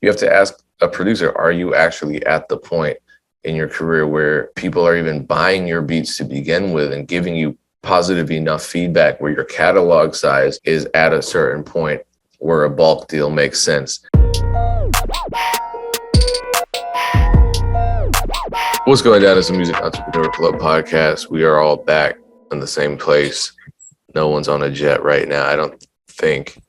you have to ask a producer, are you actually at the point in your career where people are even buying your beats to begin with and giving you positive enough feedback where your catalog size is at a certain point where a bulk deal makes sense? What's going down? It's the Music Entrepreneur Club podcast. We are all back in the same place. No one's on a jet right now, I don't think.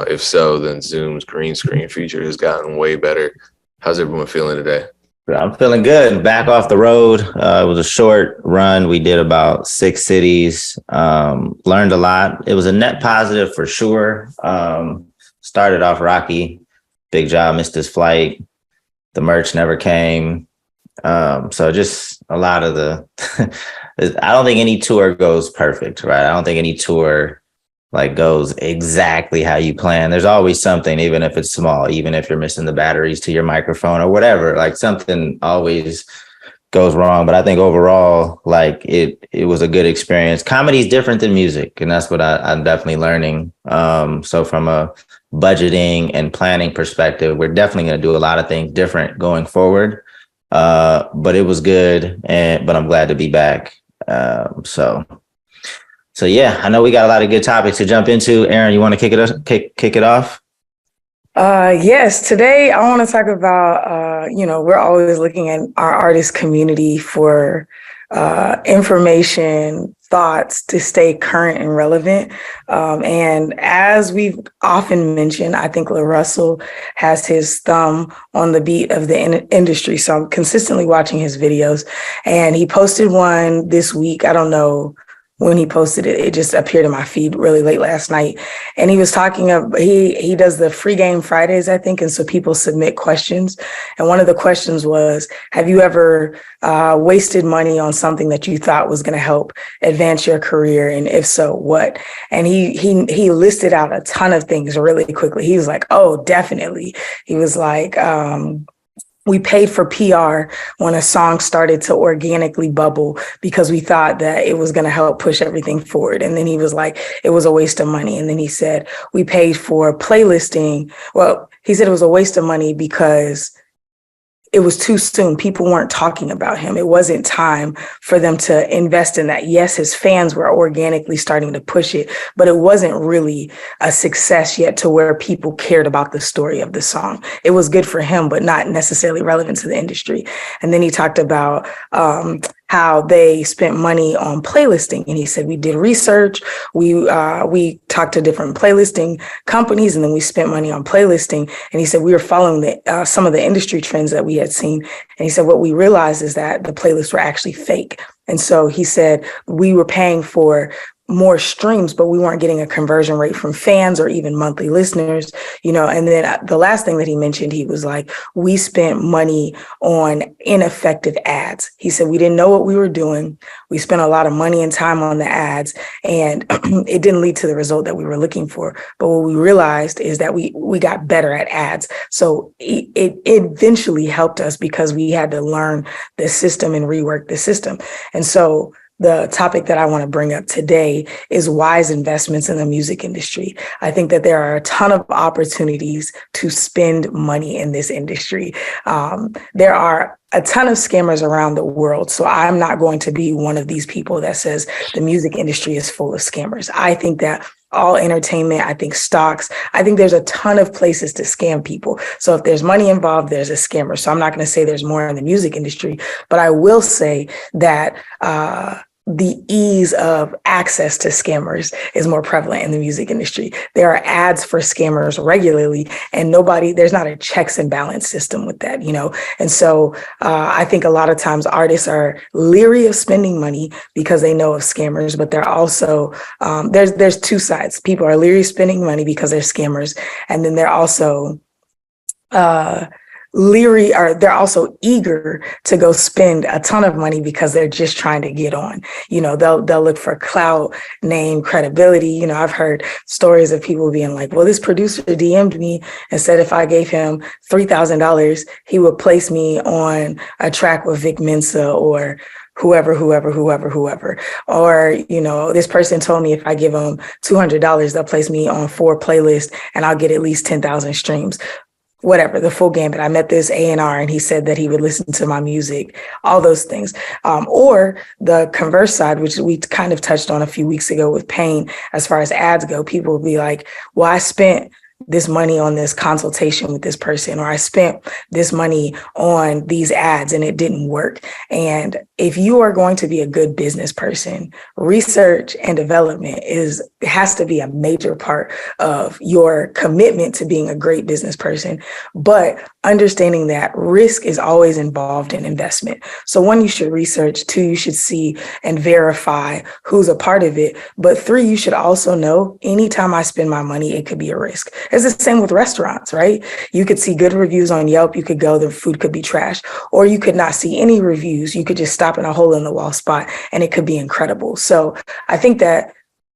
If so, then Zoom's green screen feature has gotten way better. How's everyone feeling today? I'm feeling good. Back off the road. It was a short run. We did about 6 cities. Learned a lot. It was a net positive for sure. Started off rocky. Big job, missed his flight. The merch never came. So just a lot of the, I don't think any tour goes perfect, right? I don't think any tour goes exactly how you plan. There's always something, even if it's small, even if you're missing the batteries to your microphone or whatever, something always goes wrong. But I think overall, it was a good experience. Comedy is different than music, and that's what I'm definitely learning. So from a budgeting and planning perspective, we're definitely going to do a lot of things different going forward. But it was good, but I'm glad to be back. So yeah, I know we got a lot of good topics to jump into. Aaron, you want to kick it off? Yes, today I want to talk about, we're always looking at our artist community for information, thoughts to stay current and relevant. And as we've often mentioned, I think Larussel has his thumb on the beat of the industry. So I'm consistently watching his videos, and he posted one this week. I don't know when he posted it. It just appeared in my feed really late last night. And he was talking about, he does the free game Fridays, I think. And so people submit questions. And one of the questions was, have you ever wasted money on something that you thought was going to help advance your career? And if so, what? And he listed out a ton of things really quickly. He was like, oh, definitely. He was like, we paid for PR when a song started to organically bubble because we thought that it was going to help push everything forward. And then he was like, it was a waste of money. And then he said, we paid for playlisting. Well, he said it was a waste of money because it was too soon. People weren't talking about him. It wasn't time for them to invest in that. Yes, his fans were organically starting to push it, but it wasn't really a success yet to where people cared about the story of the song. It was good for him, but not necessarily relevant to the industry. And then he talked about how they spent money on playlisting. And he said, we did research. We talked to different playlisting companies, and then we spent money on playlisting. And he said, we were following some of the industry trends that we had seen. And he said, what we realized is that the playlists were actually fake. And so he said, we were paying for more streams, but we weren't getting a conversion rate from fans or even monthly listeners, and then the last thing that he mentioned, he was like, we spent money on ineffective ads. He said, we didn't know what we were doing. We spent a lot of money and time on the ads, and it didn't lead to the result that we were looking for. But what we realized is that we got better at ads. So it eventually helped us because we had to learn the system and rework the system. And so the topic that I want to bring up today is wise investments in the music industry. I think that there are a ton of opportunities to spend money in this industry. There are a ton of scammers around the world. So I'm not going to be one of these people that says the music industry is full of scammers. I think that all entertainment, I think stocks, I think there's a ton of places to scam people. So if there's money involved, there's a scammer. So I'm not going to say there's more in the music industry, but I will say that the ease of access to scammers is more prevalent in the music industry. There are ads for scammers regularly, and there's not a checks and balance system with that, And so I think a lot of times artists are leery of spending money because they know of scammers, but they're also, there's two sides. People are leery of spending money because they're scammers. And then they're also, they're also eager to go spend a ton of money because they're just trying to get on. They'll look for clout, name, credibility. I've heard stories of people being like, well, this producer DM'd me and said if I gave him $3,000, he would place me on a track with Vic Mensa or whoever. Or, this person told me if I give them $200, they'll place me on 4 playlists and I'll get at least 10,000 streams. whatever, the full gambit. I met this A&R and he said that he would listen to my music, all those things. Or the converse side, which we kind of touched on a few weeks ago with pain, as far as ads go, people will be like, well, I spent this money on this consultation with this person, or I spent this money on these ads and it didn't work. And if you are going to be a good business person, research and development has to be a major part of your commitment to being a great business person. But understanding that risk is always involved in investment. So 1, you should research. 2, you should see and verify who's a part of it. But 3, you should also know anytime I spend my money, it could be a risk. It's the same with restaurants, right? You could see good reviews on Yelp. You could go, the food could be trash, or you could not see any reviews. You could just stop in a hole in the wall spot and it could be incredible. So I think that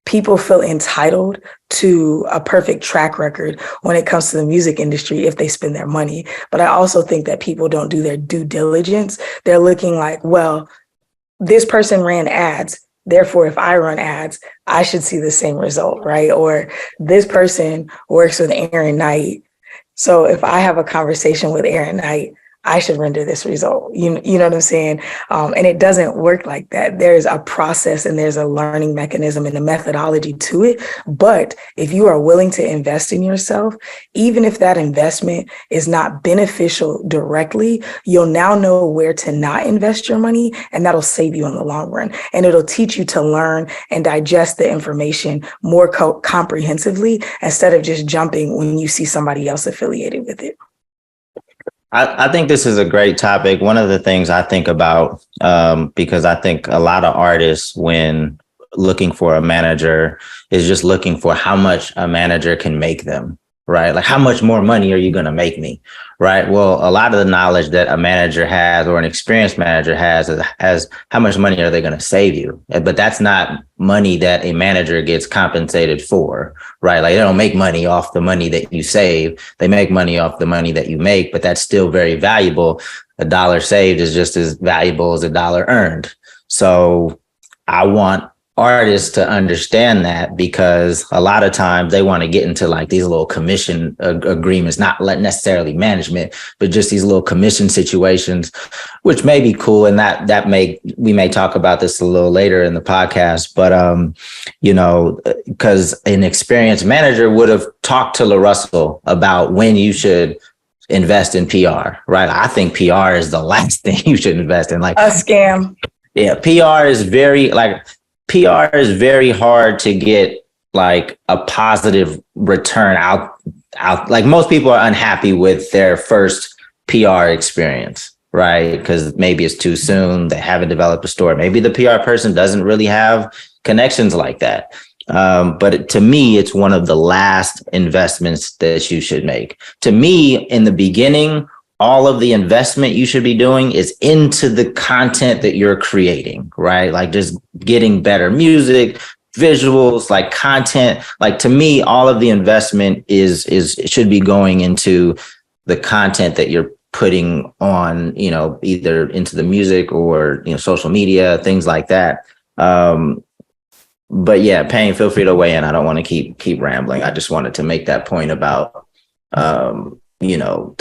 people feel entitled to a perfect track record when it comes to the music industry if they spend their money. But I also think that people don't do their due diligence. They're looking like, well, this person ran ads, therefore, if I run ads, I should see the same result, right? Or this person works with Aaron Knight, so if I have a conversation with Aaron Knight, I should render this result. You know what I'm saying? And it doesn't work like that. There's a process and there's a learning mechanism and a methodology to it. But if you are willing to invest in yourself, even if that investment is not beneficial directly, you'll now know where to not invest your money, and that'll save you in the long run. And it'll teach you to learn and digest the information more comprehensively instead of just jumping when you see somebody else affiliated with it. I think this is a great topic. One of the things I think about, because I think a lot of artists, when looking for a manager, is just looking for how much a manager can make them, right? Like, how much more money are you going to make me, right? Well, a lot of the knowledge that a manager has, or an experienced manager has how much money are they going to save you? But that's not money that a manager gets compensated for, right? Like, they don't make money off the money that you save. They make money off the money that you make, but that's still very valuable. A dollar saved is just as valuable as a dollar earned. So I want artists to understand that, because a lot of times they want to get into like these little commission agreements, not necessarily management, but just these little commission situations, which may be cool. And we may talk about this a little later in the podcast, but, because an experienced manager would have talked to Larussel about when you should invest in PR, right? I think PR is the last thing you should invest in. Like a scam. Yeah. PR is very hard to get like a positive return out. Like, most people are unhappy with their first PR experience, right? Because maybe it's too soon. They haven't developed a story. Maybe the PR person doesn't really have connections like that. But to me, it's one of the last investments that you should make. To me, in the beginning, all of the investment you should be doing is into the content that you're creating, right? Like, just getting better music, visuals, like content. Like, to me, all of the investment should be going into the content that you're putting on, either into the music or, social media, things like that. But yeah, Payne, feel free to weigh in. I don't want to keep rambling. I just wanted to make that point about,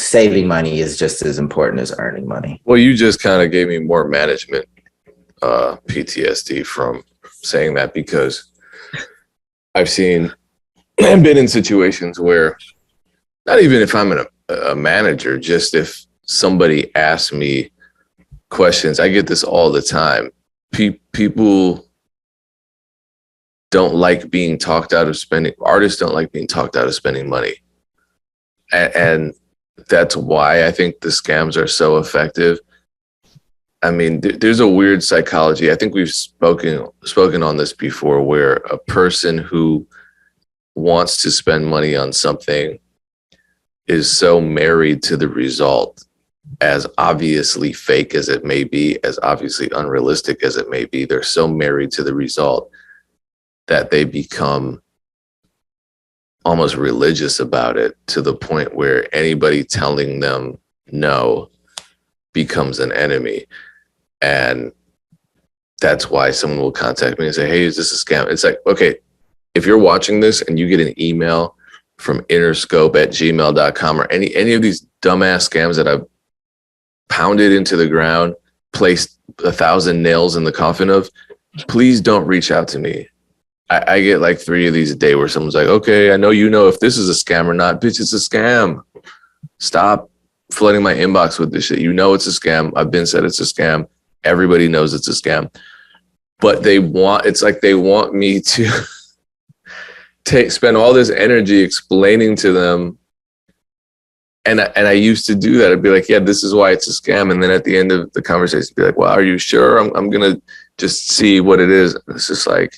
saving money is just as important as earning money. Well, you just kind of gave me more management PTSD from saying that, because I've seen and been in situations where, not even if I'm a manager, just if somebody asks me questions, I get this all the time. People don't like being talked out of spending. Artists don't like being talked out of spending money. And that's why I think the scams are so effective. I mean, there's a weird psychology. I think we've spoken on this before, where a person who wants to spend money on something is so married to the result, as obviously fake as it may be, as obviously unrealistic as it may be. They're so married to the result that they become almost religious about it, to the point where anybody telling them no becomes an enemy. And that's why someone will contact me and say, hey, is this a scam? It's like, okay, if you're watching this and you get an email from interscope@gmail.com or any of these dumbass scams that I've pounded into the ground, placed 1,000 nails in the coffin of, please don't reach out to me. I get like 3 of these a day where someone's like, okay, I know you know if this is a scam or not. Bitch, it's a scam. Stop flooding my inbox with this shit. You know it's a scam. I've been said it's a scam. Everybody knows it's a scam. But it's like they want me to spend all this energy explaining to them. And I used to do that. I'd be like, yeah, this is why it's a scam. And then at the end of the conversation, be like, well, are you sure? I'm going to just see what it is. It's just like,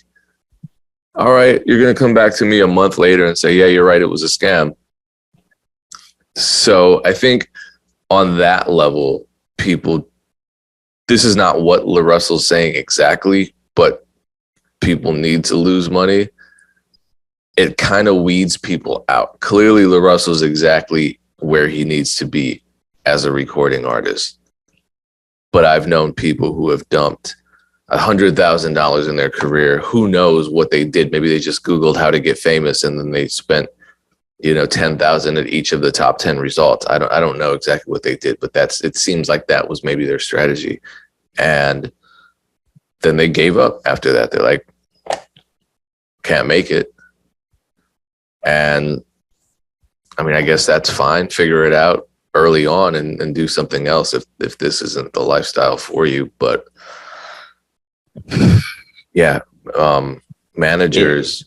all right, you're going to come back to me a month later and say, yeah, you're right, it was a scam. So I think on that level, this is not what Larussel's saying exactly, but people need to lose money. It kind of weeds people out. Clearly, Larussel's exactly where he needs to be as a recording artist. But I've known people who have dumped $100,000 in their career. Who knows what they did? Maybe they just Googled how to get famous and then they spent, $10,000 at each of the top 10 results. I don't know exactly what they did, but it seems like that was maybe their strategy. And then they gave up after that. They're like, can't make it. And I mean, I guess that's fine. Figure it out early on and do something else if this isn't the lifestyle for you. But yeah, managers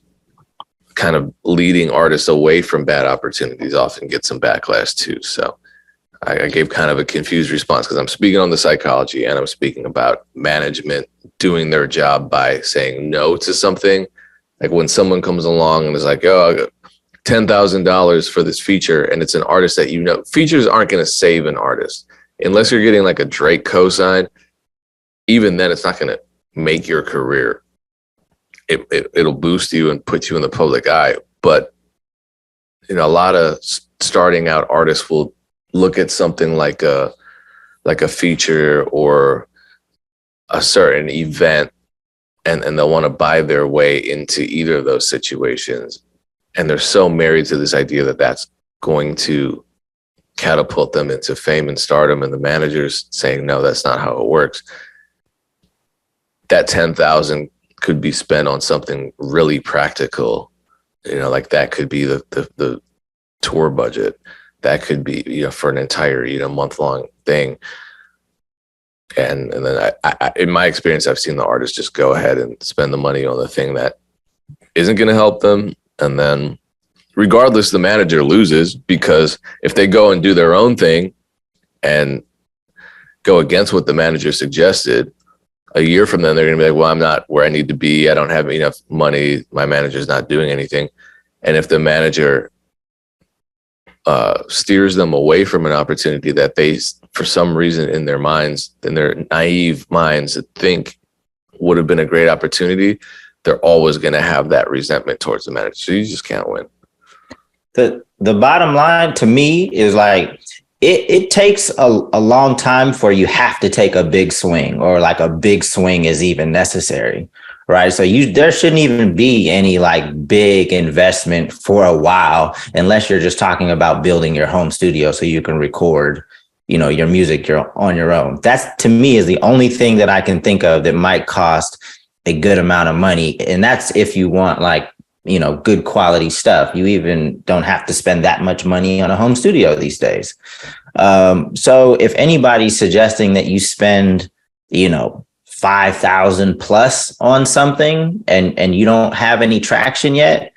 kind of leading artists away from bad opportunities often get some backlash too. So I gave kind of a confused response because I'm speaking on the psychology and I'm speaking about management doing their job by saying no to something. Like when someone comes along and is like, oh, I got $10,000 for this feature, and it's an artist that features aren't going to save an artist unless you're getting like a Drake cosign. Even then, it's not going to make your career. It'll boost you and put you in the public eye. But a lot of starting out artists will look at something like a feature or a certain event, and they'll want to buy their way into either of those situations. And they're so married to this idea that that's going to catapult them into fame and stardom, and the manager's saying, no, that's not how it works. That 10,000 could be spent on something really practical. Like that could be the tour budget. That could be, for an entire, month-long thing. And then I, in my experience, I've seen the artists just go ahead and spend the money on the thing that isn't going to help them. And then regardless, the manager loses, because if they go and do their own thing and go against what the manager suggested, a year from then, they're going to be like, well, I'm not where I need to be. I don't have enough money. My manager's not doing anything. And if the manager steers them away from an opportunity that they, for some reason in their minds, in their naive minds, think would have been a great opportunity, they're always going to have that resentment towards the manager. So you just can't win. The bottom line to me is like, it takes a long time for you have to take a big swing, or like a big swing is even necessary, right? So there shouldn't even be any like big investment for a while, unless you're just talking about building your home studio so you can record, your music on your own. That's, to me, is the only thing that I can think of that might cost a good amount of money. And that's if you want like, good quality stuff. You even don't have to spend that much money on a home studio these days. So if anybody's suggesting that you spend, 5,000 plus on something and you don't have any traction yet,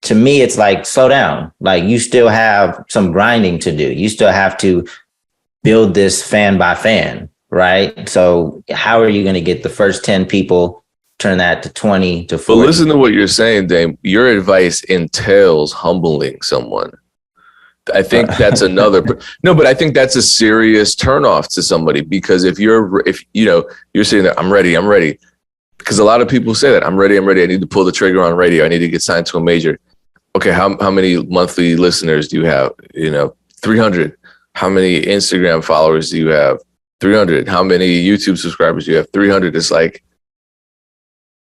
to me, it's like, slow down. Like, you still have some grinding to do. You still have to build this fan by fan, right? So how are you going to get the first 10 people, turn that to 20 to 40? But listen to what you're saying, Dame. Your advice entails humbling someone. I think that's another. No, but I think that's a serious turnoff to somebody, because if you're sitting there, I'm ready. Because a lot of people say that, I'm ready. I need to pull the trigger on radio. I need to get signed to a major. Okay, how many monthly listeners do you have? 300. How many Instagram followers do you have? 300. How many YouTube subscribers do you have? 300. It's like,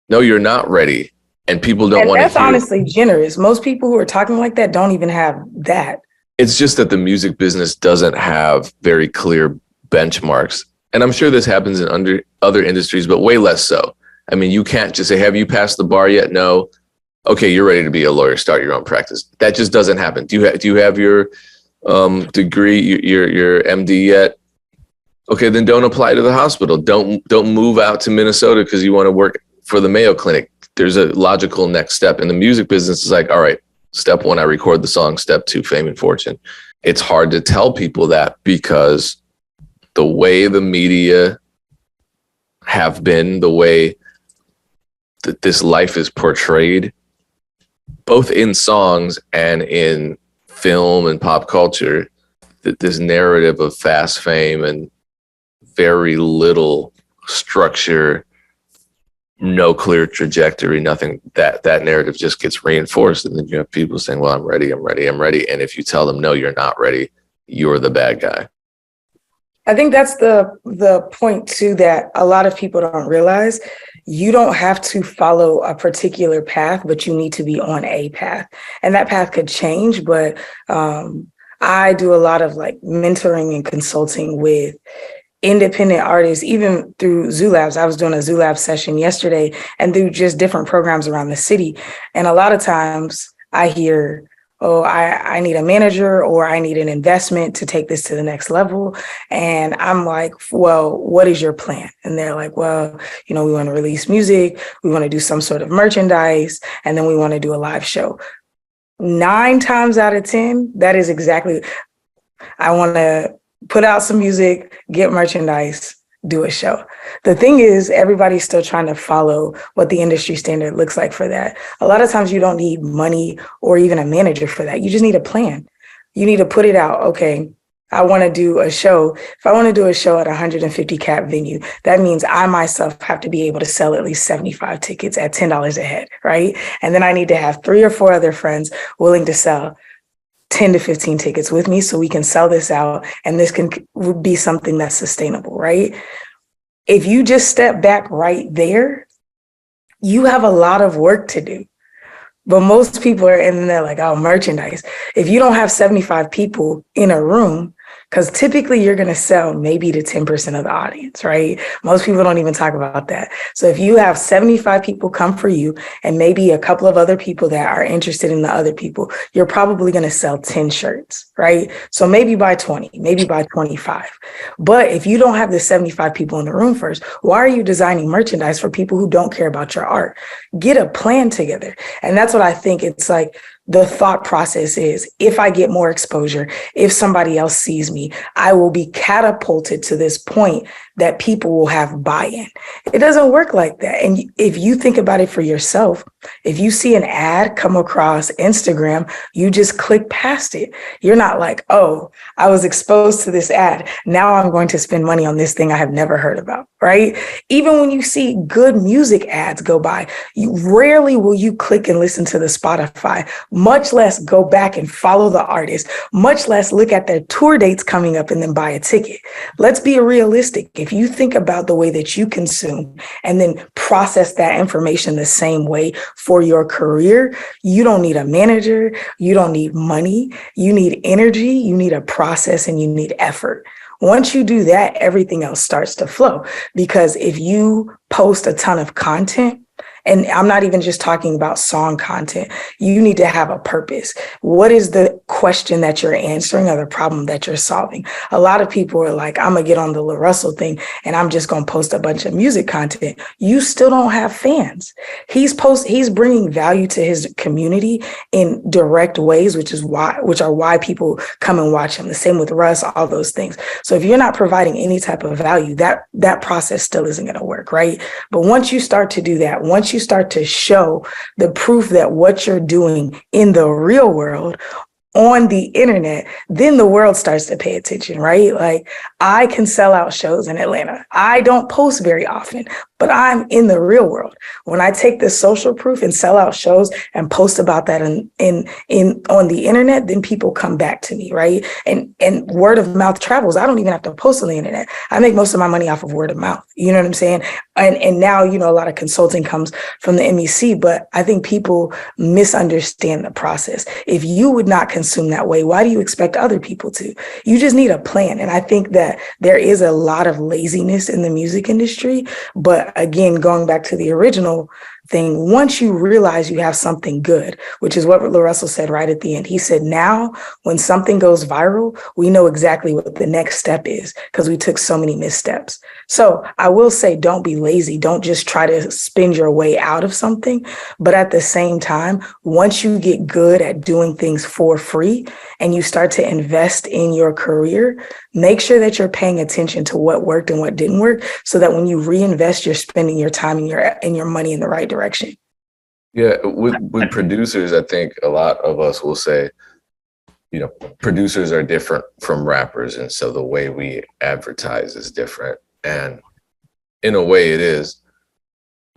no, you're not ready. And people don't And want to that's hear. honestly generous. Most people who are talking like that don't even have that. It's just that the music business doesn't have very clear benchmarks. And I'm sure this happens in other industries, but way less so. I mean, you can't just say, have you passed the bar yet? No. Okay, you're ready to be a lawyer, start your own practice. That just doesn't happen. Do you have your degree, your MD yet? Okay, then don't apply to the hospital. Don't move out to Minnesota because you want to work for the Mayo Clinic. There's a logical next step. And the music business is like, all right, step one, I record the song. Step two, fame and fortune. It's hard to tell people that because the way the media have been, the way that this life is portrayed, both in songs and in film and pop culture, that this narrative of fast fame and very little structure, no clear trajectory, nothing, that narrative just gets reinforced. And then you have people saying, well, I'm ready. And if you tell them, no, you're not ready, you're the bad guy. I think that's the point too, that a lot of people don't realize. You don't have to follow a particular path, but you need to be on a path. And that path could change, but I do a lot of like mentoring and consulting with independent artists, even through Zoo Labs. I was doing a Zoo Lab session yesterday and through just different programs around the city. And a lot of times I hear, oh, I need a manager or I need an investment to take this to the next level. And I'm like, well, what is your plan? And they're like, well, we want to release music. We want to do some sort of merchandise. And then we want to do a live show. 9 times out of 10, that is exactly, I want to put out some music, get merchandise, do a show. The thing is, everybody's still trying to follow what the industry standard looks like for that. A lot of times you don't need money or even a manager for that. You just need a plan. You need to put it out. Okay, I want to do a show. If I want to do a show at 150 cap venue, that means I myself have to be able to sell at least 75 tickets at $10 a head, right? And then I need to have 3 or 4 other friends willing to sell 10 to 15 tickets with me so we can sell this out and this can be something that's sustainable, right? If you just step back right there, you have a lot of work to do. But most people are in there like, oh, merchandise. If you don't have 75 people in a room, because typically you're going to sell maybe to 10% of the audience, right? Most people don't even talk about that. So if you have 75 people come for you and maybe a couple of other people that are interested in the other people, you're probably going to sell 10 shirts, right? So maybe by 20, maybe by 25. But if you don't have the 75 people in the room first, why are you designing merchandise for people who don't care about your art? Get a plan together. And that's what I think it's like. The thought process is, if I get more exposure, if somebody else sees me, I will be catapulted to this point that people will have buy-in. It doesn't work like that. And if you think about it for yourself, if you see an ad come across Instagram, you just click past it. You're not like, oh, I was exposed to this ad. Now I'm going to spend money on this thing I have never heard about, right? Even when you see good music ads go by, rarely will you click and listen to the Spotify, much less go back and follow the artist, much less look at their tour dates coming up and then buy a ticket. Let's be realistic. If you think about the way that you consume and then process that information the same way for your career, you don't need a manager, you don't need money, you need energy, you need a process, and you need effort. Once you do that, everything else starts to flow. Because if you post a ton of content, and I'm not even just talking about song content, you need to have a purpose. What is the question that you're answering or the problem that you're solving? A lot of people are like, I'm going to get on the Larussel thing and I'm just going to post a bunch of music content. You still don't have fans. He's bringing value to his community in direct ways, which are why people come and watch him. The same with Russ, all those things. So if you're not providing any type of value, that process still isn't going to work, right? But once you start to do that, once you start to show the proof that what you're doing in the real world on the internet, then the world starts to pay attention, right? Like, I can sell out shows in Atlanta. I don't post very often, but I'm in the real world. When I take the social proof and sell out shows and post about that on the internet, then people come back to me, right? And word of mouth travels. I don't even have to post on the internet. I make most of my money off of word of mouth. You know what I'm saying? And now, a lot of consulting comes from the MEC, but I think people misunderstand the process. If you would not consume that way, why do you expect other people to? You just need a plan. And I think that there is a lot of laziness in the music industry. But again, going back to the original thing, once you realize you have something good, which is what Larussel said right at the end. He said, now when something goes viral, we know exactly what the next step is because we took so many missteps. So I will say, don't be lazy. Don't just try to spend your way out of something. But at the same time, once you get good at doing things for free and you start to invest in your career, make sure that you're paying attention to what worked and what didn't work so that when you reinvest, you're spending your time and your money in the right direction. Yeah, with producers, I think a lot of us will say, producers are different from rappers. And so the way we advertise is different. And in a way it is,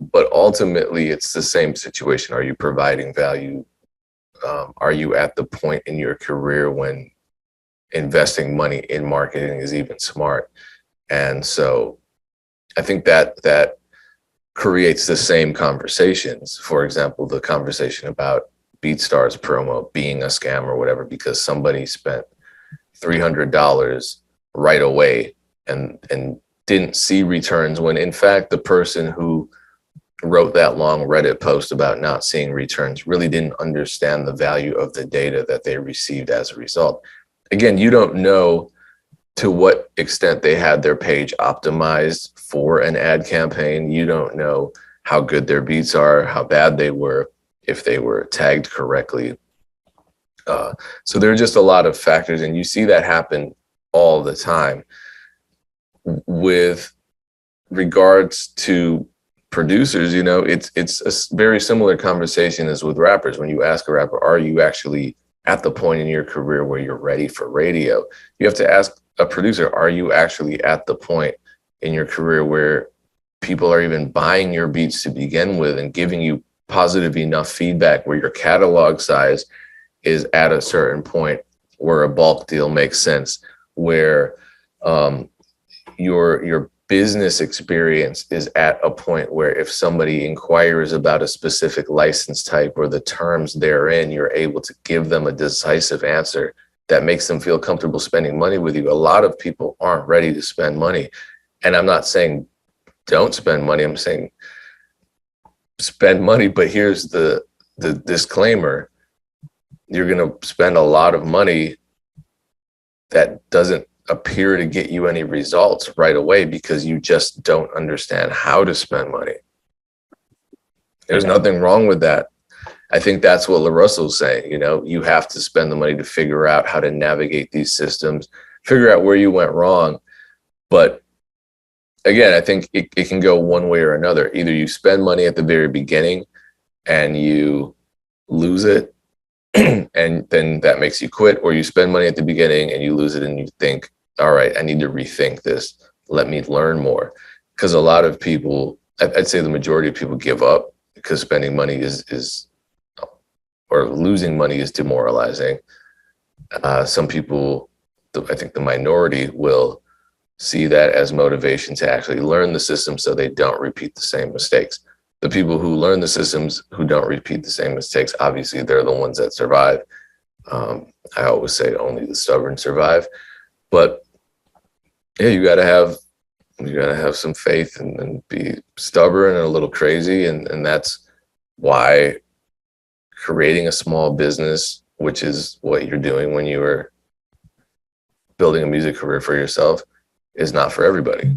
but ultimately it's the same situation. Are you providing value? Are you at the point in your career when investing money in marketing is even smart? And so I think that creates the same conversations. For example, the conversation about BeatStars promo being a scam or whatever, because somebody spent $300 right away and didn't see returns, when in fact the person who wrote that long Reddit post about not seeing returns really didn't understand the value of the data that they received as a result. Again, you don't know to what extent they had their page optimized for an ad campaign. You don't know how good their beats are, how bad they were, if they were tagged correctly. So there are just a lot of factors, and you see that happen all the time. With regards to producers, it's a very similar conversation as with rappers. When you ask a rapper, are you actually at the point in your career where you're ready for radio? You have to ask a producer, are you actually at the point in your career where people are even buying your beats to begin with and giving you positive enough feedback where your catalog size is at a certain point where a bulk deal makes sense, where your business experience is at a point where if somebody inquires about a specific license type or the terms therein, you're able to give them a decisive answer that makes them feel comfortable spending money with you. A lot of people aren't ready to spend money. And I'm not saying don't spend money. I'm saying spend money, but here's the disclaimer. You're going to spend a lot of money that doesn't appear to get you any results right away because you just don't understand how to spend money. There's nothing wrong with that. I think that's what Larussel's saying. You have to spend the money to figure out how to navigate these systems, figure out where you went wrong. But again, I think it can go one way or another. Either you spend money at the very beginning and you lose it, and then that makes you quit, or you spend money at the beginning and you lose it and you think, all right, I need to rethink this. Let me learn more. Because a lot of people, I'd say the majority of people give up because spending money is or losing money is demoralizing. Some people, I think the minority, will see that as motivation to actually learn the system so they don't repeat the same mistakes. The people who learn the systems who don't repeat the same mistakes, obviously they're the ones that survive. I always say only the stubborn survive. But yeah, you gotta have some faith and be stubborn and a little crazy. And that's why creating a small business, which is what you're doing when you are building a music career for yourself, is not for everybody.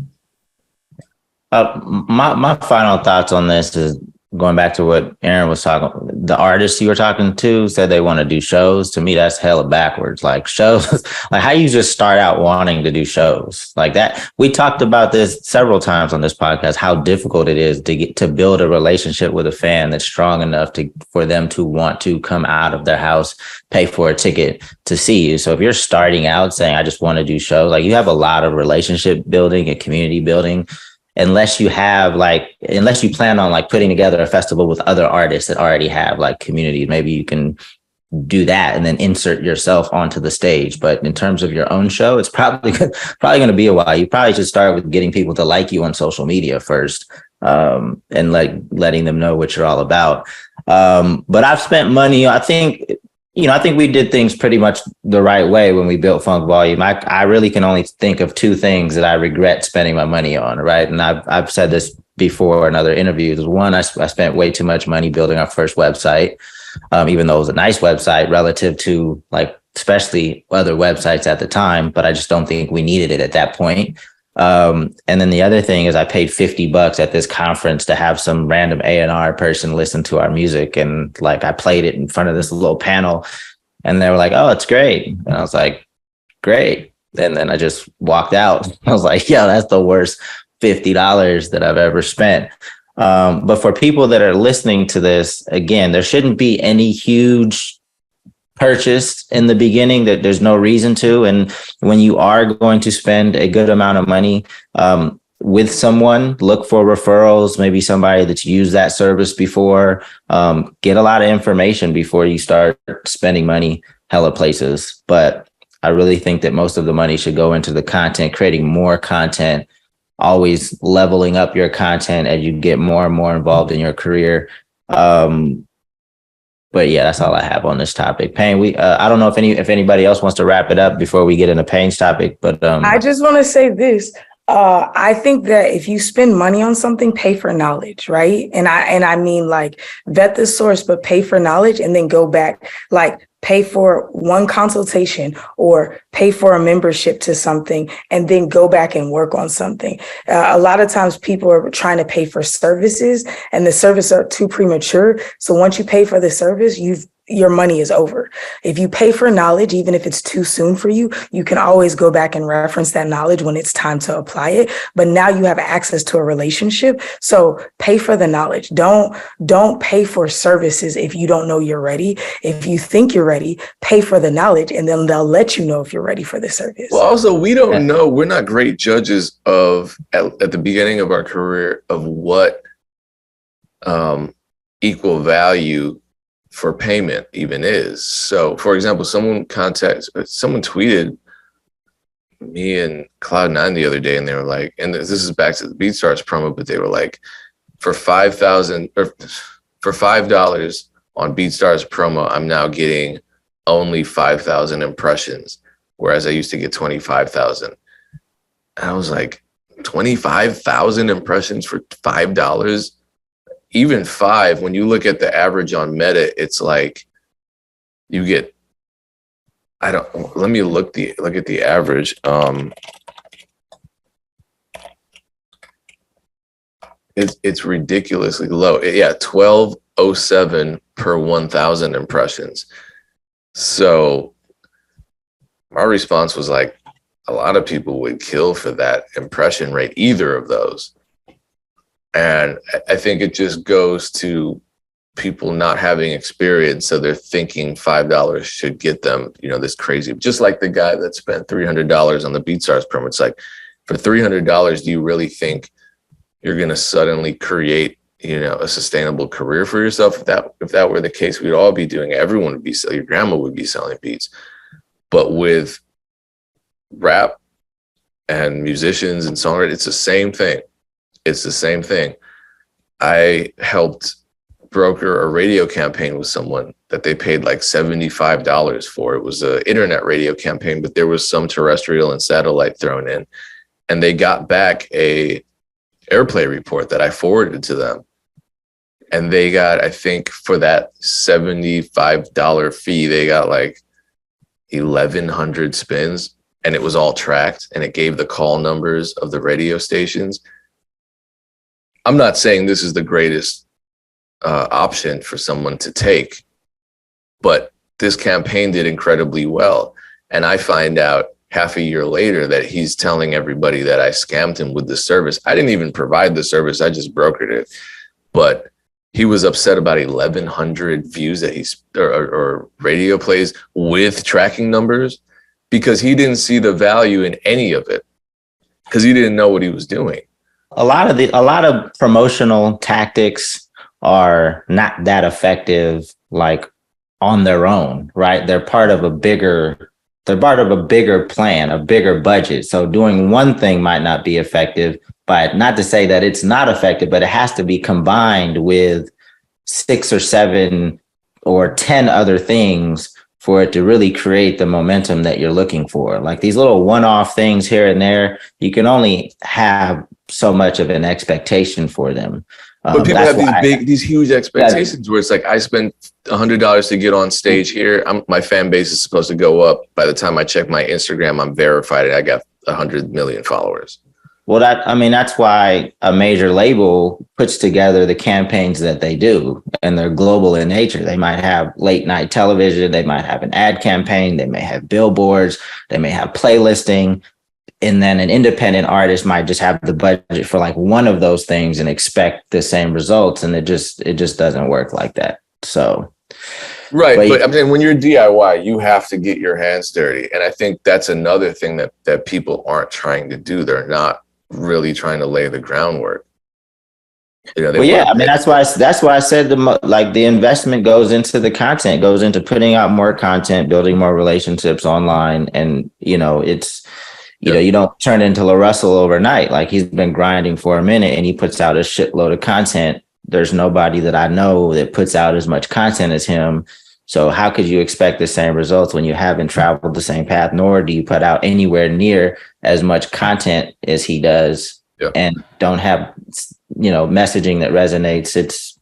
My final thoughts on this is going back to what Aaron was talking. The artists you were talking to said they want to do shows. To me, that's hella backwards. Like shows, like how you just start out wanting to do shows like that. We talked about this several times on this podcast, how difficult it is to build a relationship with a fan that's strong enough for them to want to come out of their house, pay for a ticket to see you. So if you're starting out saying, I just want to do shows, like you have a lot of relationship building and community building. Unless you plan on putting together a festival with other artists that already have communities, maybe you can do that and then insert yourself onto the stage. But in terms of your own show, it's probably going to be a while. You probably should start with getting people to like you on social media first, and letting them know what you're all about. But I've spent money. I think we did things pretty much the right way when we built Funk Volume. I really can only think of two things that I regret spending my money on, right? And I've said this before in other interviews. One, I spent way too much money building our first website, even though it was a nice website relative to especially other websites at the time, but I just don't think we needed it at that point. And then the other thing is I paid $50 at this conference to have some random A&R person listen to our music. And I played it in front of this little panel and they were like, oh, it's great. And I was like, great. And then I just walked out. I was like, yeah, that's the worst $50 that I've ever spent. But for people that are listening to this, again, there shouldn't be any huge purchase in the beginning, that there's no reason to. And when you are going to spend a good amount of money with someone, look for referrals, maybe somebody that's used that service before. Get a lot of information before you start spending money hella places. But I really think that most of the money should go into the content, creating more content, always leveling up your content as you get more and more involved in your career. But yeah, that's all I have on this topic. Payne, I don't know if anybody else wants to wrap it up before we get into Payne's topic, but I just want to say this. I think that if you spend money on something, pay for knowledge, right? And I mean vet the source, but pay for knowledge and then go back, pay for one consultation or pay for a membership to something and then go back and work on something. A lot of times people are trying to pay for services and the services are too premature. So once you pay for the service, your money is over. If you pay for knowledge, even if it's too soon for you, you can always go back and reference that knowledge when it's time to apply it. But now you have access to a relationship. So pay for the knowledge. Don't pay for services if you don't know you're ready. If you think you're ready, pay for the knowledge and then they'll let you know if you're ready for the service. Well, also, we don't know. We're not great judges of at the beginning of our career of what equal value for payment even is. So, for example, someone tweeted me and Cloud9 the other day, and they were like, and this is back to the BeatStars promo, but they were like, for $5 on BeatStars promo, I'm now getting only 5,000 impressions, whereas I used to get 25,000. And I was like, 25,000 impressions for $5? Even 5, when you look at the average on Meta, it's like you get, let me look at the average. It's ridiculously low. Yeah, 1207 per 1,000 impressions. So my response was like, a lot of people would kill for that impression rate, either of those. And I think it just goes to people not having experience. So they're thinking $5 should get them, this crazy, just like the guy that spent $300 on the BeatStars promo. It's like, for $300, do you really think you're going to suddenly create, a sustainable career for yourself? If that were the case, we'd all be doing it. Everyone would be, your grandma would be selling beats. But with rap and musicians and songwriters, it's the same thing. It's the same thing. I helped broker a radio campaign with someone that they paid like $75 for. It was an internet radio campaign, but there was some terrestrial and satellite thrown in. And they got back a airplay report that I forwarded to them. And they got, I think for that $75 fee, they got like 1,100 spins, and it was all tracked, and it gave the call numbers of the radio stations. I'm not saying this is the greatest option for someone to take, but this campaign did incredibly well. And I find out half a year later that he's telling everybody that I scammed him with the service. I didn't even provide the service. I just brokered it. But he was upset about 1,100 views that or radio plays with tracking numbers, because he didn't see the value in any of it, because he didn't know what he was doing. A lot of promotional tactics are not that effective, on their own, right? They're part of a bigger they're part of a bigger plan, a bigger budget. So doing one thing might not be effective, but not to say that it's not effective, but it has to be combined with 6 or 7 or 10 other things for it to really create the momentum that you're looking for. Like these little one-off things here and there, you can only have so much of an expectation for them. But people have these huge expectations where it's like, I spent $100 to get on stage here. My fan base is supposed to go up. By the time I check my Instagram, I'm verified and I got 100 million followers. Well, that's why a major label puts together the campaigns that they do, and they're global in nature. They might have late night television, they might have an ad campaign, they may have billboards, they may have playlisting, and then an independent artist might just have the budget for like one of those things and expect the same results, and it just doesn't work like that. So right, but I'm saying when you're DIY, you have to get your hands dirty, and I think that's another thing that people aren't trying to do. They're not really trying to lay the groundwork. That's why I said the investment goes into the content, goes into putting out more content, building more relationships online, and it's you don't turn into Larussel overnight. Like he's been grinding for a minute and he puts out a shitload of content. There's nobody that I know that puts out as much content as him. So how could you expect the same results when you haven't traveled the same path, nor do you put out anywhere near as much content as he does, and don't have, messaging that resonates?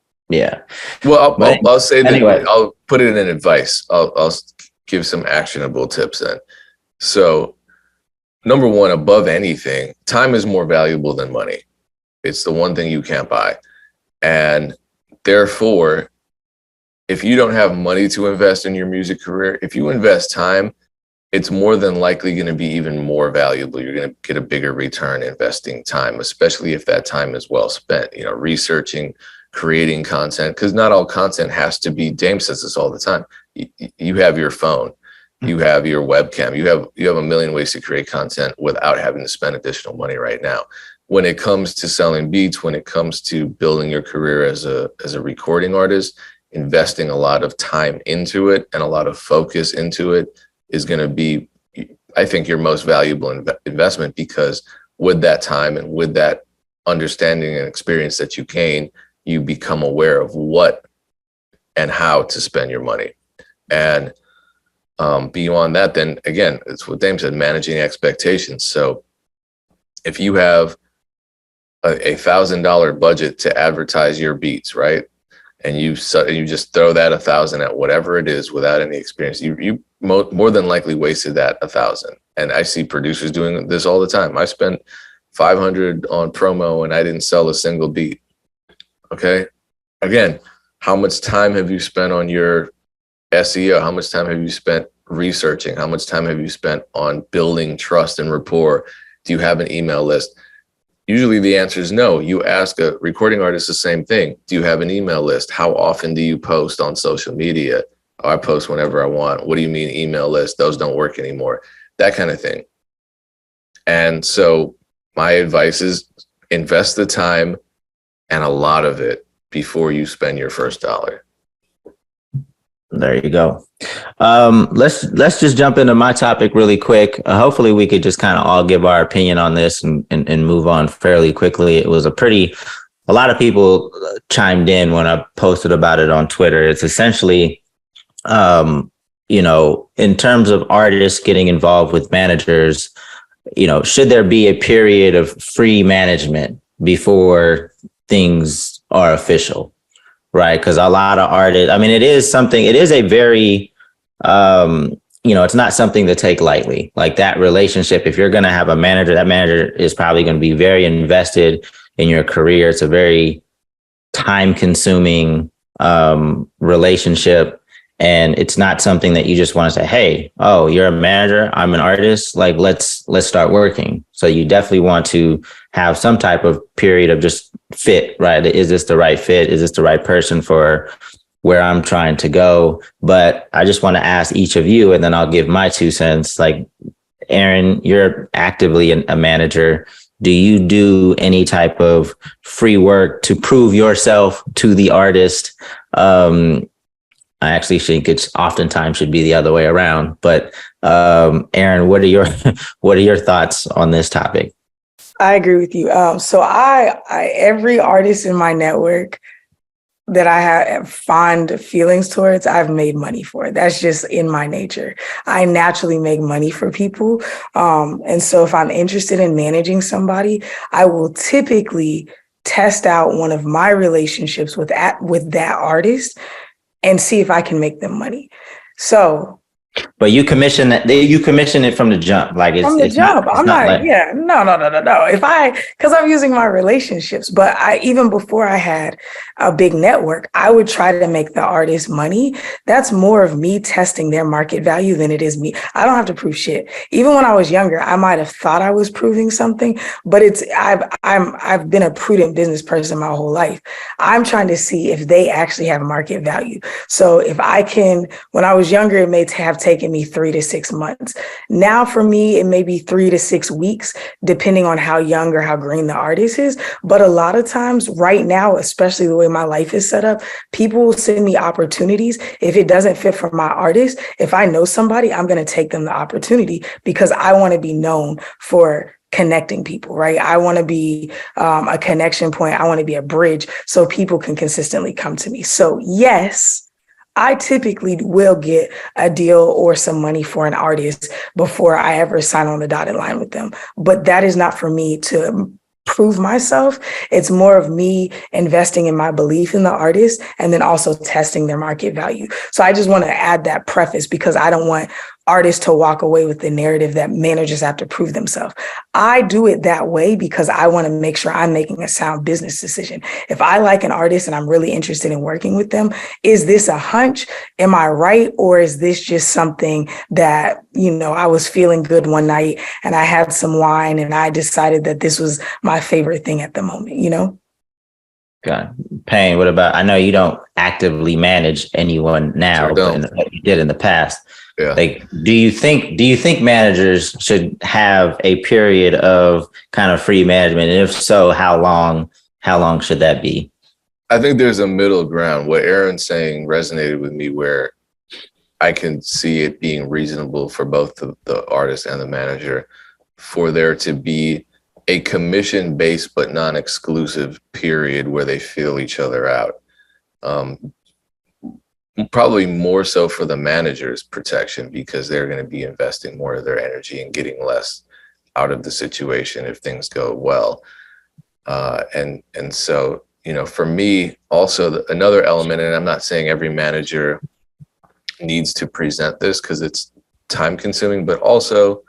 Well, I'll say that anyway. I'll put it in advice. I'll give some actionable tips then. So number one, above anything, time is more valuable than money. It's the one thing you can't buy. And therefore, if you don't have money to invest in your music career, if you invest time, it's more than likely going to be even more valuable. You're going to get a bigger return investing time, especially if that time is well spent, researching, creating content, because not all content has to be, Dame says this all the time. You have your phone, you have your webcam, you have a million ways to create content without having to spend additional money right now. When it comes to selling beats, when it comes to building your career as a recording artist, investing a lot of time into it and a lot of focus into it is going to be, I think, your most valuable investment, because with that time and with that understanding and experience that you gain, you become aware of what and how to spend your money. And beyond that, then again, it's what Dame said, managing expectations. So if you have a $1,000 budget to advertise your beats, right? And you just throw that 1,000 at whatever it is without any experience, you more than likely wasted that 1,000. And I see producers doing this all the time. I spent 500 on promo and I didn't sell a single beat. Okay. Again, how much time have you spent on your SEO? How much time have you spent researching? How much time have you spent on building trust and rapport? Do you have an email list? Usually the answer is no. You ask a recording artist the same thing. Do you have an email list? How often do you post on social media? Oh, I post whenever I want. What do you mean email list? Those don't work anymore. That kind of thing. And so my advice is invest the time and a lot of it before you spend your first dollar. There you go. Let's just jump into my topic really quick. Hopefully we could just kind of all give our opinion on this and move on fairly quickly. It was a lot of people chimed in when I posted about it on Twitter. It's essentially, in terms of artists getting involved with managers, should there be a period of free management before things are official? Right. Because a lot of artists, it is a very, it's not something to take lightly. Like that relationship, if you're going to have a manager, that manager is probably going to be very invested in your career. It's a very time consuming relationship. And it's not something that you just want to say, hey, oh, you're a manager, I'm an artist, like let's start working. So you definitely want to have some type of period of just fit, right? Is this the right fit? Is this the right person for where I'm trying to go? But I just want to ask each of you, and then I'll give my 2 cents. Like, Aaron, you're actively a manager. Do you do any type of free work to prove yourself to the artist? I actually think it's oftentimes should be the other way around. But Aaron, what are your thoughts on this topic? I agree with you. So every artist in my network that I have fond feelings towards, I've made money for. That's just in my nature. I naturally make money for people. And so if I'm interested in managing somebody, I will typically test out one of my relationships with that artist and see if I can make them money. So But you commission it from the jump. Like from the jump, I'm not like, yeah, no. Because I'm using my relationships, but even before I had a big network, I would try to make the artist money. That's more of me testing their market value than it is me. I don't have to prove shit. Even when I was younger, I might have thought I was proving something, but I've been a prudent business person my whole life. I'm trying to see if they actually have market value. So if I can, when I was younger, it may have taken me 3 to 6 months. Now for me, it may be 3 to 6 weeks, depending on how young or how green the artist is. But a lot of times right now, especially the way my life is set up, people will send me opportunities. If it doesn't fit for my artist, if I know somebody, I'm going to take them the opportunity because I want to be known for connecting people, right? I want to be a connection point. I want to be a bridge so people can consistently come to me. So yes, I typically will get a deal or some money for an artist before I ever sign on the dotted line with them. But that is not for me to prove myself. It's more of me investing in my belief in the artist and then also testing their market value. So I just want to add that preface because I don't want artists to walk away with the narrative that managers have to prove themselves. I do it that way because I want to make sure I'm making a sound business decision. If I like an artist and I'm really interested in working with them, is this a hunch? Am I right? Or is this just something that, I was feeling good one night and I had some wine and I decided that this was my favorite thing at the moment, God, Payne, what about, I know you don't actively manage anyone now, but you did in the past. Yeah. Like, do you think managers should have a period of kind of free management? And if so, how long should that be? I think there's a middle ground. What Aaron's saying resonated with me where I can see it being reasonable for both the artist and the manager for there to be a commission-based but non-exclusive period where they feel each other out. Probably more so for the manager's protection because they're going to be investing more of their energy and getting less out of the situation if things go well. And so, for me, also another element, and I'm not saying every manager needs to present this because it's time consuming, but also,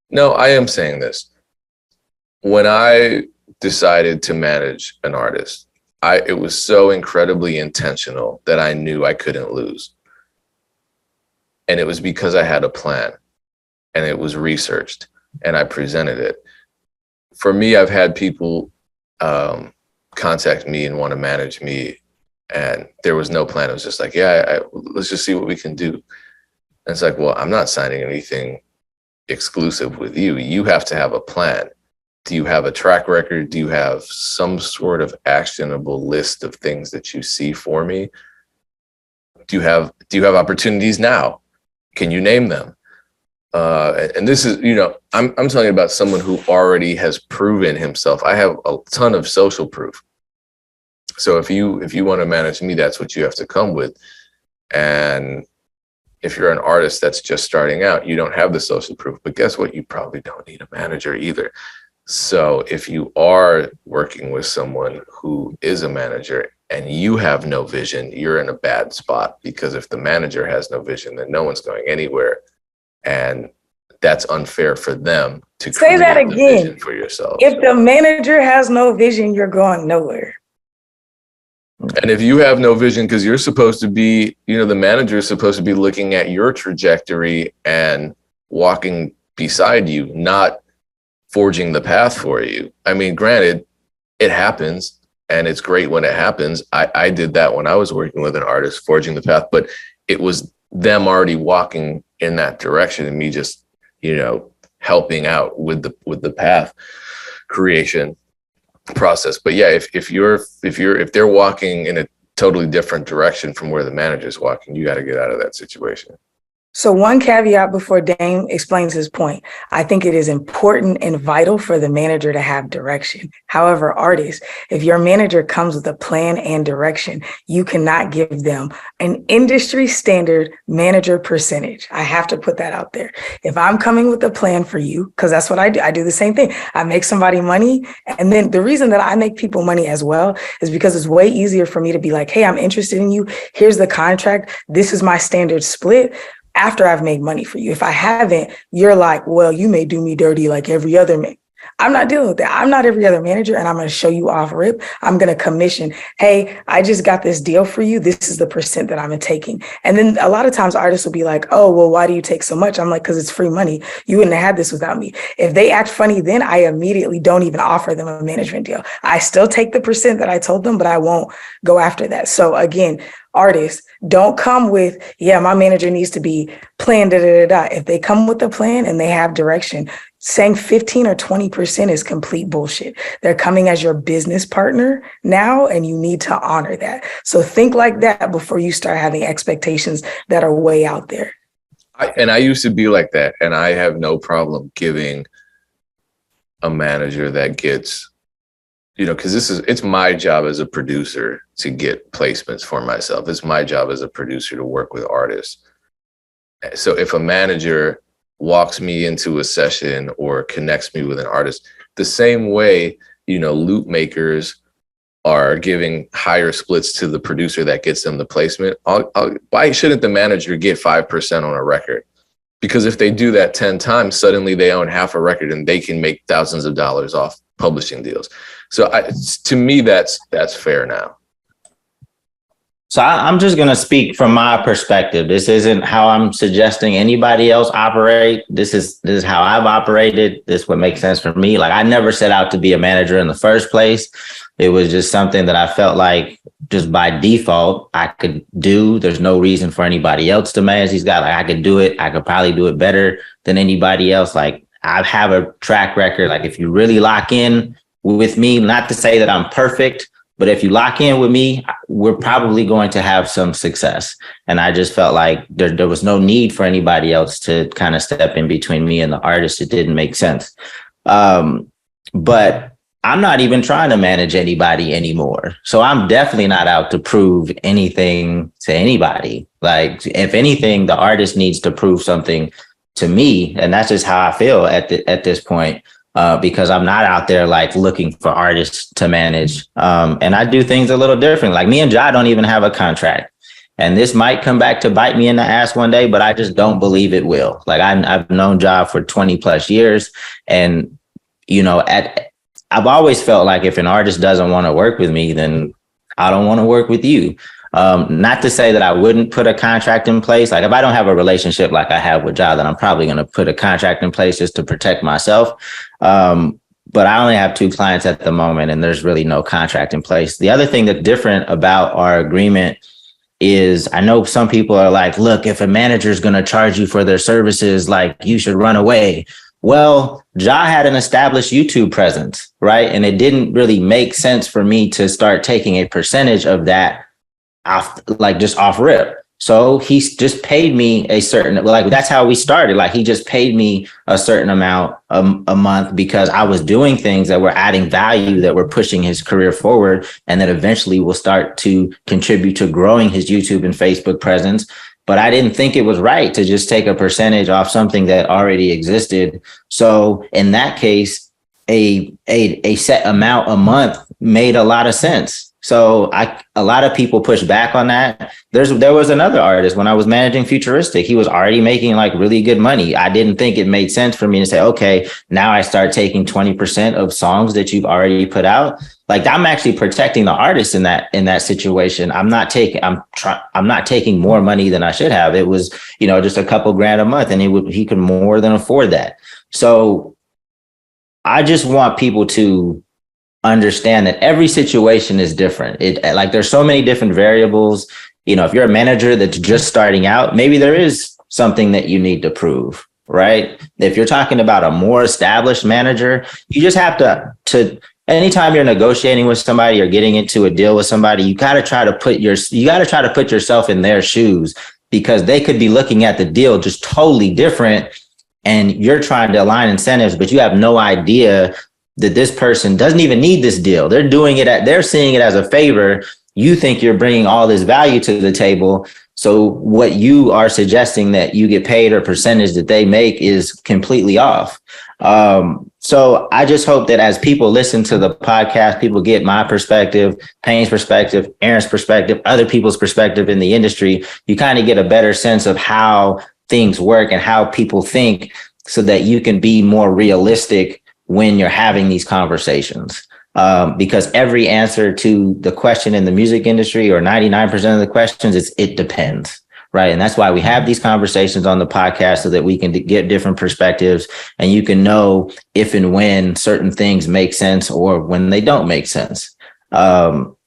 no, I am saying this. When I decided to manage an artist, it was so incredibly intentional that I knew I couldn't lose. And it was because I had a plan and it was researched and I presented it. For me, I've had people contact me and want to manage me and there was no plan. It was just like, let's just see what we can do. And it's like, well, I'm not signing anything exclusive with you. You have to have a plan. Do you have a track record? Do you have some sort of actionable list of things that you see for me? Do you have opportunities now? Can you name them? And this is, I'm talking about someone who already has proven himself. I have a ton of social proof. So if you want to manage me, that's what you have to come with. And if you're an artist that's just starting out, you don't have the social proof. But guess what? You probably don't need a manager either. So if you are working with someone who is a manager and you have no vision, you're in a bad spot because if the manager has no vision, then no one's going anywhere. And that's unfair for them to say that again. Vision for yourself. If the manager has no vision, you're going nowhere. And if you have no vision, because you're supposed to be, the manager is supposed to be looking at your trajectory and walking beside you, not forging the path for you. I mean, granted, it happens and it's great when it happens. I did that when I was working with an artist, forging the path, but it was them already walking in that direction and me just, helping out with the path creation process. But yeah, if they're walking in a totally different direction from where the manager's walking. You got to get out of that situation. So one caveat before Dame explains his point, I think it is important and vital for the manager to have direction. However, artists, if your manager comes with a plan and direction, you cannot give them an industry standard manager percentage. I have to put that out there. If I'm coming with a plan for you, because that's what I do the same thing. I make somebody money. And then the reason that I make people money as well is because it's way easier for me to be like, hey, I'm interested in you. Here's the contract. This is my standard split. After I've made money for you. If I haven't, you're like, well, you may do me dirty like every other man. I'm not dealing with that. I'm not every other manager, and I'm going to show you off rip. I'm going to commission. Hey, I just got this deal for you. This is the percent that I'm taking. And then a lot of times artists will be like, oh, well, why do you take so much? I'm like, because it's free money. You wouldn't have had this without me. If they act funny, then I immediately don't even offer them a management deal. I still take the percent that I told them, but I won't go after that. So again, artists, don't come with, yeah, my manager needs to be planned, da, da, da, da. If they come with a plan and they have direction, saying 15 or 20% is complete bullshit. They're coming as your business partner now, and you need to honor that. So think like that before you start having expectations that are way out there. I used to be like that, and I have no problem giving a manager that gets, because it's my job as a producer to get placements for myself. It's my job as a producer to work with artists. So if a manager walks me into a session or connects me with an artist, the same way, loop makers are giving higher splits to the producer that gets them the placement. Why shouldn't the manager get 5% on a record? Because if they do that 10 times, suddenly they own half a record and they can make thousands of dollars off publishing deals. So to me, that's fair now. So I'm just going to speak from my perspective. This isn't how I'm suggesting anybody else operate. This is how I've operated. This is what makes sense for me. Like, I never set out to be a manager in the first place. It was just something that I felt like just by default I could do. There's no reason for anybody else to manage these guys. Like, I could do it. I could probably do it better than anybody else. Like, I have a track record. Like, if you really lock in with me, not to say that I'm perfect, but if you lock in with me, we're probably going to have some success. And I just felt like there was no need for anybody else to kind of step in between me and the artist. It didn't make sense. But I'm not even trying to manage anybody anymore. So I'm definitely not out to prove anything to anybody. Like, if anything, the artist needs to prove something to me. And that's just how I feel at this point. Because I'm not out there like looking for artists to manage. And I do things a little different. Like, me and Ja don't even have a contract. And this might come back to bite me in the ass one day, but I just don't believe it will. Like, I've known Ja for 20 plus years. And, I've always felt like if an artist doesn't want to work with me, then I don't want to work with you. Not to say that I wouldn't put a contract in place. Like, if I don't have a relationship like I have with Ja, then I'm probably going to put a contract in place just to protect myself. But I only have 2 clients at the moment, and there's really no contract in place. The other thing that's different about our agreement is, I know some people are like, look, if a manager is going to charge you for their services, like, you should run away. Well, Ja had an established YouTube presence, right? And it didn't really make sense for me to start taking a percentage of that off, like, just off rip. So he just paid me a certain, like, that's how we started. Like, he just paid me a certain amount a month because I was doing things that were adding value, that were pushing his career forward, and that eventually will start to contribute to growing his YouTube and Facebook presence. But I didn't think it was right to just take a percentage off something that already existed. So in that case, a set amount a month made a lot of sense. So a lot of people push back on that. There was another artist when I was managing Futuristic. He was already making like really good money. I didn't think it made sense for me to say, okay, now I start taking 20% of songs that you've already put out. Like, I'm actually protecting the artist in that situation. I'm not taking more money than I should have. It was, just a couple grand a month, and he could more than afford that. So I just want people to understand that every situation is different. There's so many different variables. If you're a manager that's just starting out, maybe there is something that you need to prove, right? If you're talking about a more established manager, you just have to anytime you're negotiating with somebody or getting into a deal with somebody, you got to try to put yourself in their shoes, because they could be looking at the deal just totally different, and you're trying to align incentives, but you have no idea that this person doesn't even need this deal. They're seeing it as a favor. You think you're bringing all this value to the table. So what you are suggesting that you get paid or percentage that they make is completely off. So I just hope that as people listen to the podcast, people get my perspective, Payne's perspective, Aaron's perspective, other people's perspective in the industry. You kind of get a better sense of how things work and how people think, so that you can be more realistic when you're having these conversations. Because every answer to the question in the music industry, or 99% of the questions, is it depends, right? And that's why we have these conversations on the podcast, so that we can get different perspectives, and you can know if and when certain things make sense or when they don't make sense.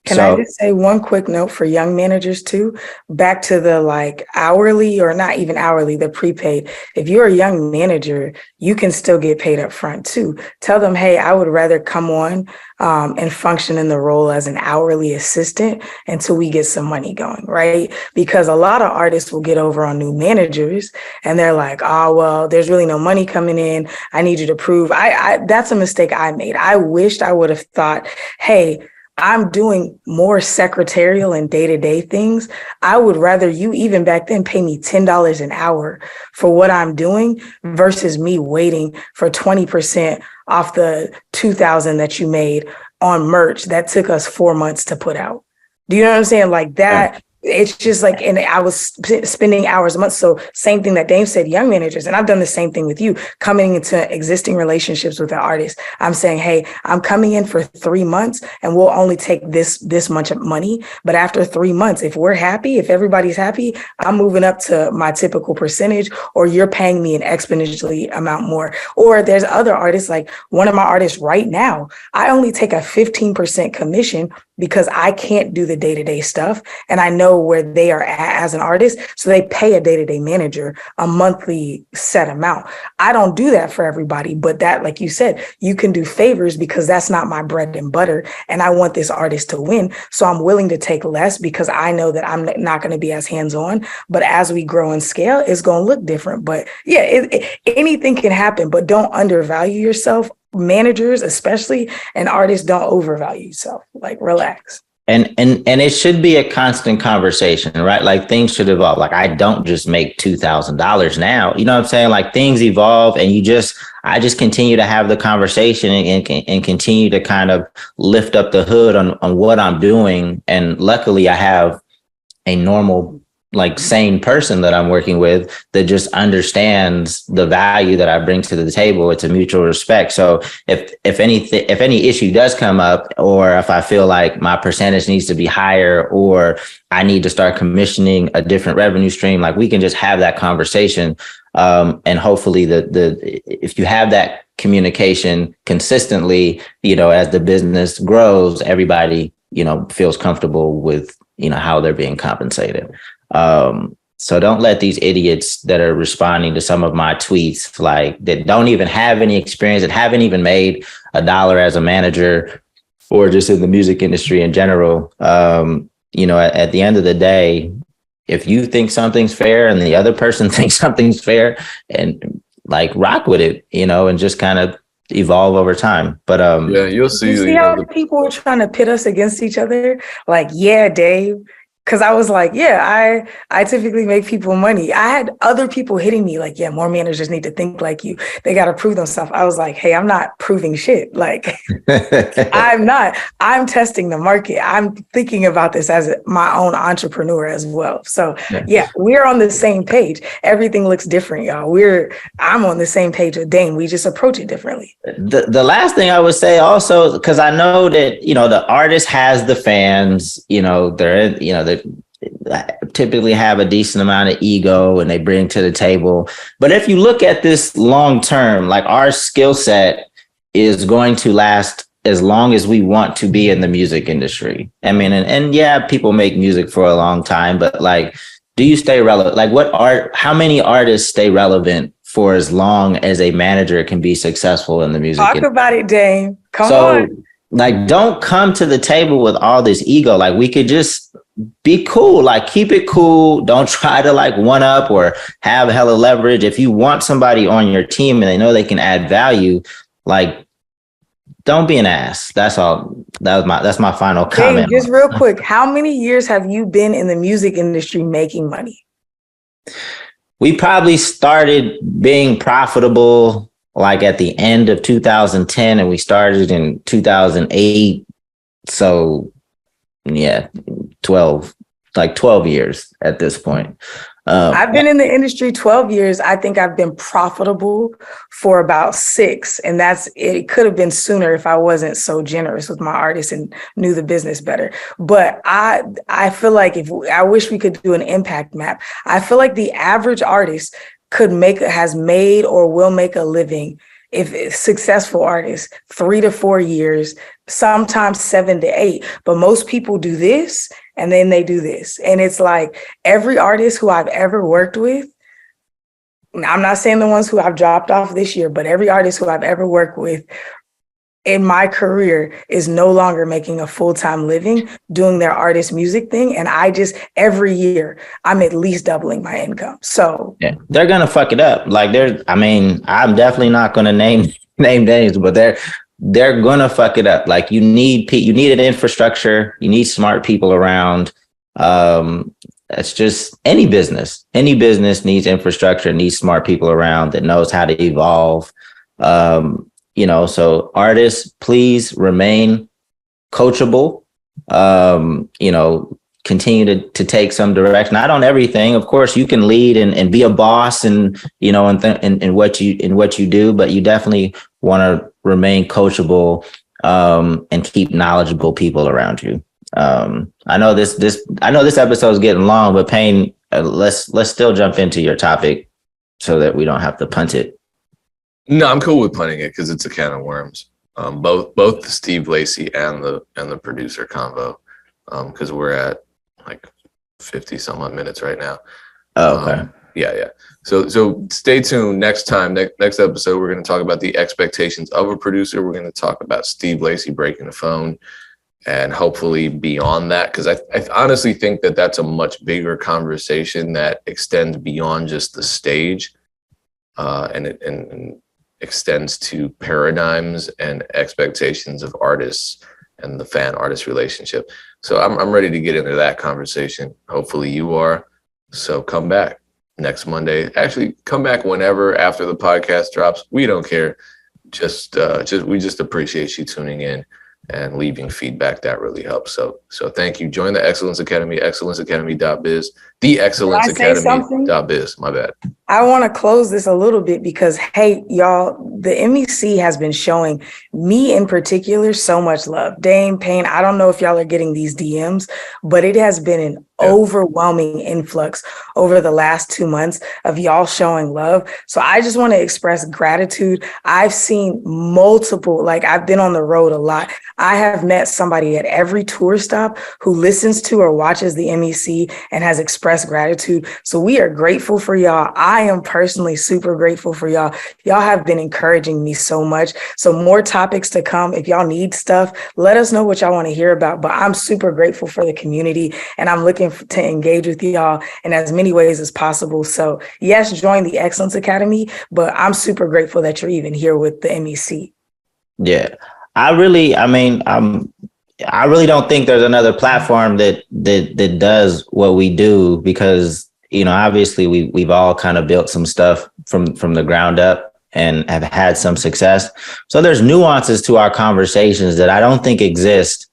Can I just say one quick note for young managers too? Back to the like hourly, or not even hourly, the prepaid. If you're a young manager, you can still get paid up front too. Tell them, hey, I would rather come on and function in the role as an hourly assistant until we get some money going, right? Because a lot of artists will get over on new managers and they're like, oh, well, there's really no money coming in. I need you to prove. That's a mistake I made. I wished I would have thought, hey, I'm doing more secretarial and day-to-day things. I would rather you, even back then, pay me $10 an hour for what I'm doing versus me waiting for 20% off the $2,000 that you made on merch that took us 4 months to put out. Do you know what I'm saying? Like that. It's just like, and I was spending hours a month. So same thing that Dame said, young managers, and I've done the same thing with you, coming into existing relationships with an artist. I'm saying, hey, I'm coming in for 3 months and we'll only take this much money. But after 3 months, if we're happy, if everybody's happy, I'm moving up to my typical percentage, or you're paying me an exponentially amount more. Or there's other artists, like one of my artists right now, I only take a 15% commission because I can't do the day-to-day stuff. And I know where they are at as an artist. So they pay a day-to-day manager a monthly set amount. I don't do that for everybody, but that, like you said, you can do favors because that's not my bread and butter. And I want this artist to win. So I'm willing to take less because I know that I'm not going to be as hands-on. But as we grow and scale, it's going to look different. But yeah, anything can happen, but don't undervalue yourself. Managers, especially, and artists, don't overvalue yourself. Like, relax. And it should be a constant conversation, right? Like things should evolve. Like I don't just make $2,000 now. You know what I'm saying? Like things evolve, and I just continue to have the conversation and continue to kind of lift up the hood on what I'm doing. And luckily I have a normal, like sane person that I'm working with that just understands the value that I bring to the table. It's a mutual respect. So if any issue does come up, or if I feel like my percentage needs to be higher, or I need to start commissioning a different revenue stream, like we can just have that conversation. And hopefully if you have that communication consistently, as the business grows, everybody, feels comfortable with, how they're being compensated. So don't let these idiots that are responding to some of my tweets, like that don't even have any experience, that haven't even made $1 as a manager, or just in the music industry in general. At the end of the day, if you think something's fair and the other person thinks something's fair, and like rock with it, and just kind of evolve over time. But yeah, you'll see. You see how people were trying to pit us against each other? Like, yeah, Dave. Because I was like, yeah, I typically make people money. I had other people hitting me like, yeah, more managers need to think like you. They got to prove themselves. I was like, hey, I'm not proving shit. Like, I'm not. I'm testing the market. I'm thinking about this as my own entrepreneur as well. So yeah, we're on the same page. Everything looks different, y'all. I'm on the same page with Dane. We just approach it differently. The last thing I would say also, because I know that, the artist has the fans, they typically have a decent amount of ego and they bring to the table. But if you look at this long term, like our skill set is going to last as long as we want to be in the music industry. I mean, and yeah, people make music for a long time, but like, do you stay relevant? Like how many artists stay relevant for as long as a manager can be successful in the music industry? Talk about it, Dame. Come on. like, don't come to the table with all this ego. Like, we could just be cool, like keep it cool. Don't try to like one up or have hella leverage. If you want somebody on your team and they know they can add value, like, don't be an ass. That's all. That's my final comment. Hey, just real quick, how many years have you been in the music industry making money? We probably started being profitable like at the end of 2010, and we started in 2008. So yeah, 12 years at this point. I've been in the industry 12 years. I think I've been profitable for about 6. And it could have been sooner if I wasn't so generous with my artists and knew the business better. But I feel like I wish we could do an impact map. I feel like the average artist has made or will make a living, if successful artists, 3 to 4 years, sometimes 7 to 8. But most people do this and then they do this. And it's like every artist who I've ever worked with, I'm not saying the ones who I've dropped off this year, but every artist who I've ever worked with in my career is no longer making a full-time living doing their artist music thing. And every year, I'm at least doubling my income. So yeah, they're going to fuck it up. Like I'm definitely not going to name names, but they're going to fuck it up. Like you need an infrastructure. You need smart people around. That's just any business needs infrastructure, needs smart people around that knows how to evolve. So artists, please remain coachable, continue to take some direction. Not on everything. Of course, you can lead and be a boss and, in what you do, but you definitely want to remain coachable, and keep knowledgeable people around you. I know this episode is getting long, but Payne, let's still jump into your topic so that we don't have to punt it. No, I'm cool with punting it because it's a can of worms. Both the Steve Lacy and the producer convo, because we're at like 50 some odd minutes right now. Oh, okay. Yeah. So stay tuned. Next episode, we're going to talk about the expectations of a producer. We're going to talk about Steve Lacy breaking the phone, and hopefully beyond that, because I honestly think that that's a much bigger conversation that extends beyond just the stage, and extends to paradigms and expectations of artists and the fan-artist relationship. So I'm ready to get into that conversation. Hopefully you are. So come back next Monday. Actually, come back whenever after the podcast drops. We don't care. We just appreciate you tuning in and leaving feedback. That really helps. So thank you. Join the Excellence Academy, excellenceacademy.biz, theexcellenceacademy.biz. My bad. I want to close this a little bit because, hey, y'all, the MEC has been showing me in particular so much love. Dame, Payne, I don't know if y'all are getting these DMs, but it has been an overwhelming influx over the last 2 months of y'all showing love. So I just want to express gratitude. I've seen multiple, I've been on the road a lot. I have met somebody at every tour stop who listens to or watches the MEC and has expressed gratitude. So we are grateful for y'all. I am personally super grateful for y'all. Y'all have been encouraging me so much. So more topics to come. If y'all need stuff, let us know what y'all want to hear about. But I'm super grateful for the community, and I'm looking to engage with y'all in as many ways as possible. So yes, join the Excellence Academy, but I'm super grateful that you're even here with the MEC. Yeah, I really don't think there's another platform that does what we do, because obviously we've all kind of built some stuff from the ground up and have had some success. So there's nuances to our conversations that I don't think exist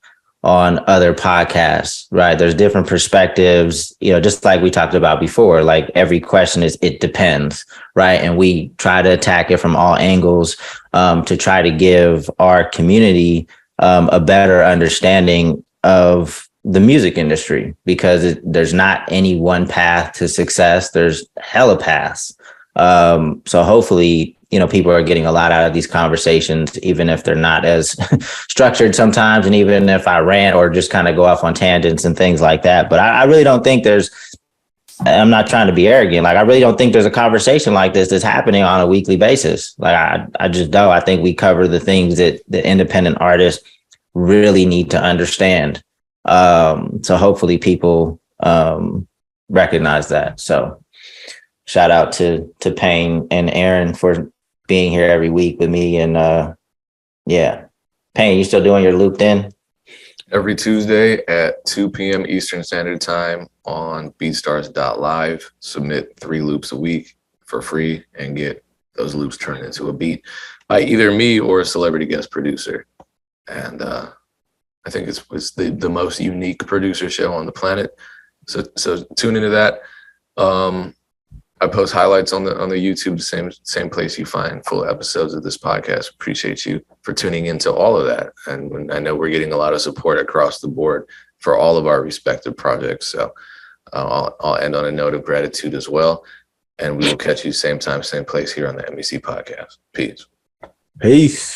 on other podcasts, right? There's different perspectives, just like we talked about before, like every question it depends, right? And we try to attack it from all angles, to try to give our community a better understanding of the music industry, because there's not any one path to success. There's hella paths. So hopefully, people are getting a lot out of these conversations, even if they're not as structured sometimes. And even if I rant or just kind of go off on tangents and things like that. But I really don't think I'm not trying to be arrogant. I really don't think there's a conversation like this that's happening on a weekly basis. I just don't. I think we cover the things that independent artists really need to understand. So hopefully people recognize that. So shout out to Payne and Aaron for being here every week with me. And yeah, Payne, you still doing your looped in? Every Tuesday at 2 p.m. Eastern Standard Time on beatstars.live. Submit 3 loops a week for free and get those loops turned into a beat by either me or a celebrity guest producer. And I think it's the most unique producer show on the planet. So tune into that. I post highlights on the YouTube, the same place you find full episodes of this podcast. Appreciate you for tuning into all of that. And I know we're getting a lot of support across the board for all of our respective projects. So I'll end on a note of gratitude as well. And we will catch you same time, same place here on the MEC podcast. Peace. Peace.